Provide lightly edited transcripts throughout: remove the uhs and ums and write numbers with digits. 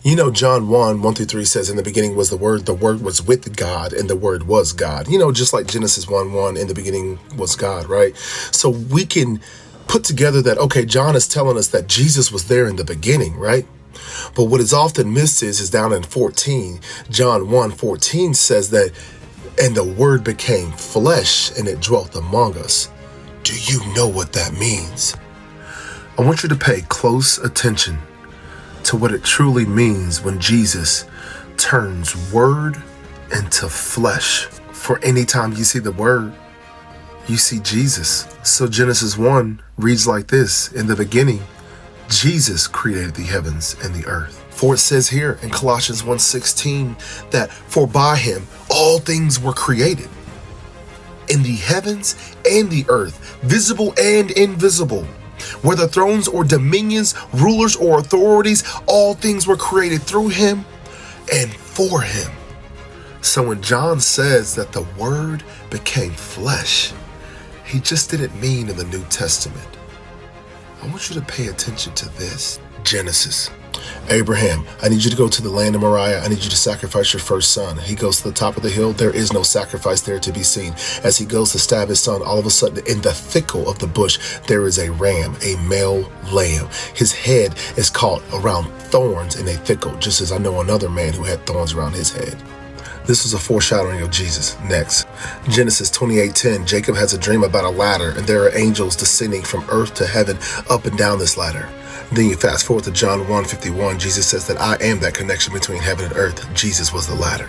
You know, John 1:1-3 says, in the beginning was the Word was with God, and the Word was God. You know, just like Genesis 1:1, in the beginning was God, right? So we can put together that, okay, John is telling us that Jesus was there in the beginning, right? But what is often missed is down in 14, John 1:14 says that, and the Word became flesh and it dwelt among us. Do you know what that means? I want you to pay close attention to what it truly means when Jesus turns Word into flesh. For any time you see the Word, you see Jesus. So Genesis 1 reads like this: in the beginning, Jesus created the heavens and the earth. For it says here in Colossians 1:16 that for by him all things were created, in the heavens and the earth, visible and invisible, whether thrones or dominions, rulers or authorities, all things were created through him and for him. So when John says that the Word became flesh, he just didn't mean in the New Testament. I want you to pay attention to this. Genesis. Abraham, I need you to go to the land of Moriah. I need you to sacrifice your first son. He goes to the top of the hill. There is no sacrifice there to be seen. As he goes to stab his son, all of a sudden, in the thicket of the bush, there is a ram, a male lamb. His head is caught around thorns in a thicket, just as I know another man who had thorns around his head. This was a foreshadowing of Jesus. Next, Genesis 28:10, Jacob has a dream about a ladder, and there are angels descending from earth to heaven up and down this ladder. Then you fast forward to John 1:51, Jesus says that I am that connection between heaven and earth. Jesus was the ladder.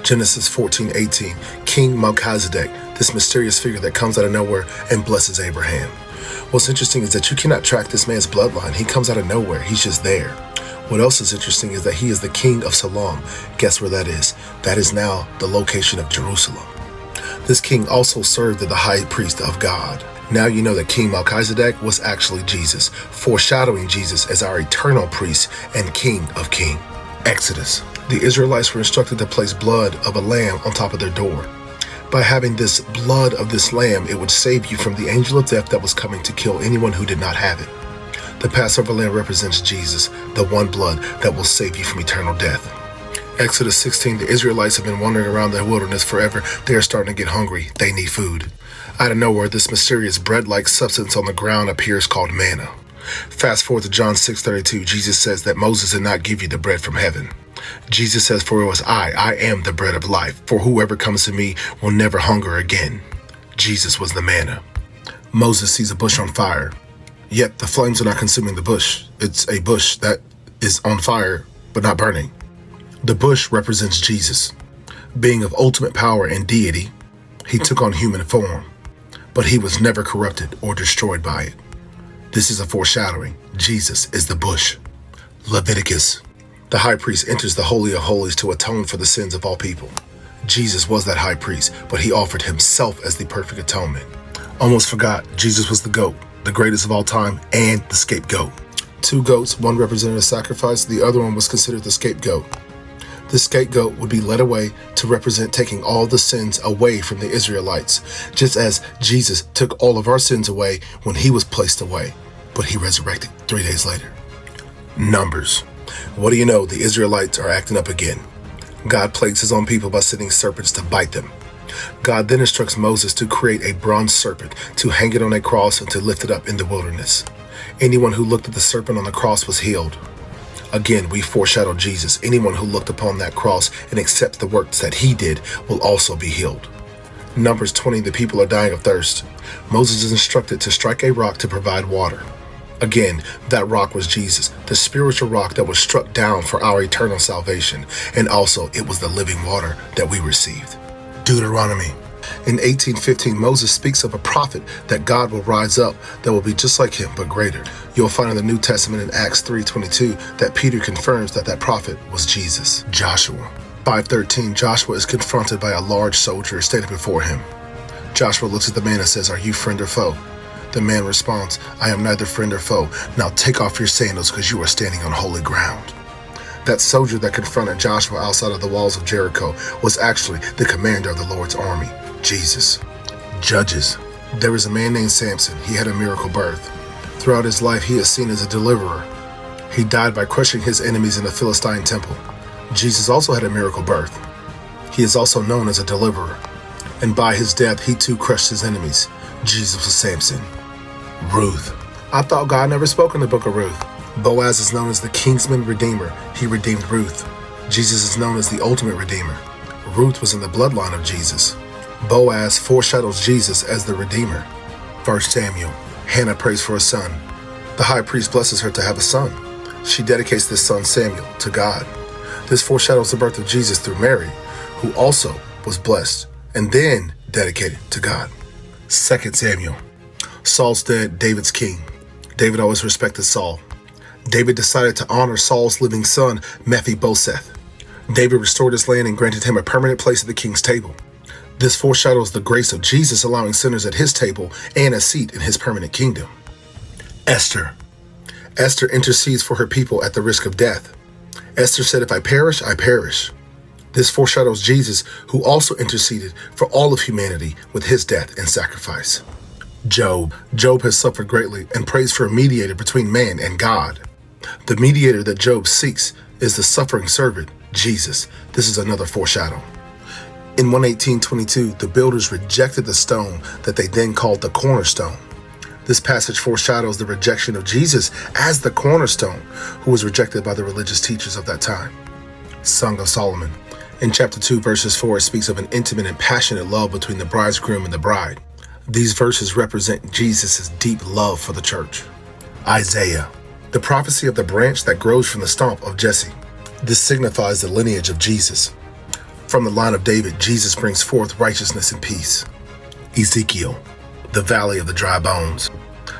Genesis 14:18, King Melchizedek, this mysterious figure that comes out of nowhere and blesses Abraham. What's interesting is that you cannot track this man's bloodline. He comes out of nowhere. He's just there. What else is interesting is that he is the king of Salem. Guess where that is? That is now the location of Jerusalem. This king also served as the high priest of God. Now you know that King Melchizedek was actually Jesus, foreshadowing Jesus as our eternal priest and King of Kings. Exodus. The Israelites were instructed to place blood of a lamb on top of their door. By having this blood of this lamb, it would save you from the angel of death that was coming to kill anyone who did not have it. The Passover lamb represents Jesus, the one blood that will save you from eternal death. Exodus 16, the Israelites have been wandering around the wilderness forever. They are starting to get hungry. They need food. Out of nowhere, this mysterious bread-like substance on the ground appears called manna. Fast forward to John 6:32, Jesus says that Moses did not give you the bread from heaven. Jesus says, for it was I am the bread of life. For whoever comes to me will never hunger again. Jesus was the manna. Moses sees a bush on fire. Yet the flames are not consuming the bush. It's a bush that is on fire, but not burning. The bush represents Jesus. Being of ultimate power and deity, he took on human form, but he was never corrupted or destroyed by it. This is a foreshadowing. Jesus is the bush. Leviticus. The high priest enters the Holy of Holies to atone for the sins of all people. Jesus was that high priest, but he offered himself as the perfect atonement. Almost forgot, Jesus was the goat, the greatest of all time, and the scapegoat. Two goats, one represented a sacrifice, the other one was considered the scapegoat. The scapegoat would be led away to represent taking all the sins away from the Israelites, just as Jesus took all of our sins away when he was placed away, but he resurrected 3 days later. Numbers. What do you know? The Israelites are acting up again. God plagues his own people by sending serpents to bite them. God then instructs Moses to create a bronze serpent, to hang it on a cross and to lift it up in the wilderness. Anyone who looked at the serpent on the cross was healed. Again, we foreshadow Jesus. Anyone who looked upon that cross and accepts the works that he did will also be healed. Numbers 20, the people are dying of thirst. Moses is instructed to strike a rock to provide water. Again, that rock was Jesus, the spiritual rock that was struck down for our eternal salvation. And also, it was the living water that we received. Deuteronomy. In 18:15, Moses speaks of a prophet that God will rise up that will be just like him, but greater. You'll find in the New Testament in Acts 3:22 that Peter confirms that that prophet was Jesus. Joshua. 5:13, Joshua is confronted by a large soldier standing before him. Joshua looks at the man and says, are you friend or foe? The man responds, I am neither friend or foe. Now take off your sandals because you are standing on holy ground. That soldier that confronted Joshua outside of the walls of Jericho was actually the commander of the Lord's army, Jesus. Judges. There was a man named Samson. He had a miracle birth. Throughout his life, he is seen as a deliverer. He died by crushing his enemies in the Philistine temple. Jesus also had a miracle birth. He is also known as a deliverer. And by his death, he too crushed his enemies. Jesus was Samson. Ruth. I thought God never spoke in the book of Ruth. Boaz is known as the kinsman redeemer. He redeemed Ruth. Jesus is known as the ultimate redeemer. Ruth was in the bloodline of Jesus. Boaz foreshadows Jesus as the redeemer. 1 Samuel. Hannah prays for a son. The high priest blesses her to have a son. She dedicates this son Samuel to God. This foreshadows the birth of Jesus through Mary, who also was blessed and then dedicated to God. 2 Samuel. Saul's dead, David's king. David always respected Saul. David decided to honor Saul's living son, Mephibosheth. David restored his land and granted him a permanent place at the king's table. This foreshadows the grace of Jesus allowing sinners at his table and a seat in his permanent kingdom. Esther. Esther intercedes for her people at the risk of death. Esther said, "If I perish, I perish." This foreshadows Jesus, who also interceded for all of humanity with his death and sacrifice. Job. Job has suffered greatly and prays for a mediator between man and God. The mediator that Job seeks is the suffering servant, Jesus. This is another foreshadow. In 118:22, the builders rejected the stone that they then called the cornerstone. This passage foreshadows the rejection of Jesus as the cornerstone, who was rejected by the religious teachers of that time. Song of Solomon. In chapter 2, verses 4, it speaks of an intimate and passionate love between the bridegroom and the bride. These verses represent Jesus' deep love for the church. Isaiah. The prophecy of the branch that grows from the stump of Jesse. This signifies the lineage of Jesus. From the line of David, Jesus brings forth righteousness and peace. Ezekiel. The valley of the dry bones.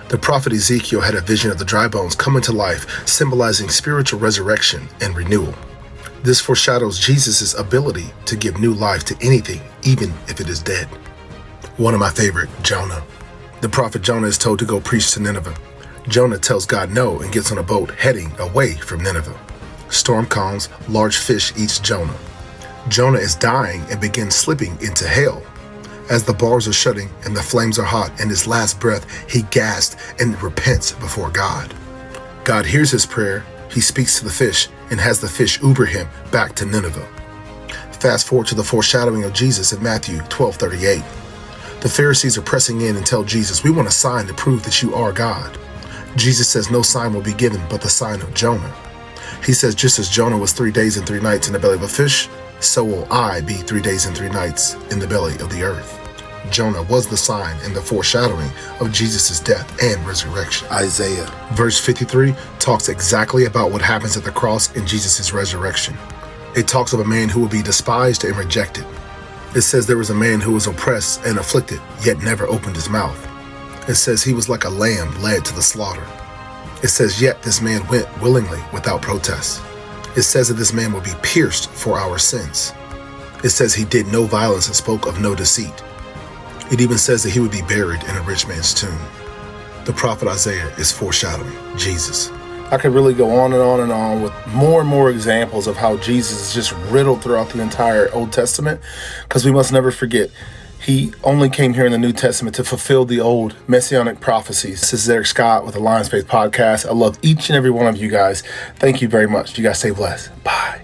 The prophet Ezekiel had a vision of the dry bones coming to life, symbolizing spiritual resurrection and renewal. This foreshadows Jesus' ability to give new life to anything, even if it is dead. One of my favorite, Jonah. The prophet Jonah is told to go preach to Nineveh. Jonah tells God no and gets on a boat heading away from Nineveh. Storm comes, large fish eats Jonah. Jonah is dying and begins slipping into hell. As the bars are shutting and the flames are hot, in his last breath, he gasps and repents before God. God hears his prayer, he speaks to the fish, and has the fish Uber him back to Nineveh. Fast forward to the foreshadowing of Jesus in Matthew 12:38. The Pharisees are pressing in and tell Jesus, "We want a sign to prove that you are God." Jesus says no sign will be given but the sign of Jonah. He says, just as Jonah was 3 days and 3 nights in the belly of a fish, so will I be 3 days and 3 nights in the belly of the earth. Jonah was the sign and the foreshadowing of Jesus' death and resurrection. Isaiah. Verse 53 talks exactly about what happens at the cross in Jesus' resurrection. It talks of a man who will be despised and rejected. It says there was a man who was oppressed and afflicted, yet never opened his mouth. It says he was like a lamb led to the slaughter. It says yet this man went willingly without protest. It says that this man will be pierced for our sins. It says he did no violence and spoke of no deceit. It even says that he would be buried in a rich man's tomb. The prophet Isaiah is foreshadowing Jesus. I could really go on and on and on with more and more examples of how Jesus is just riddled throughout the entire Old Testament, because we must never forget, he only came here in the New Testament to fulfill the old messianic prophecies. This is Eric Scott with the Lions Faith Podcast. I love each and every one of you guys. Thank you very much. You guys stay blessed. Bye.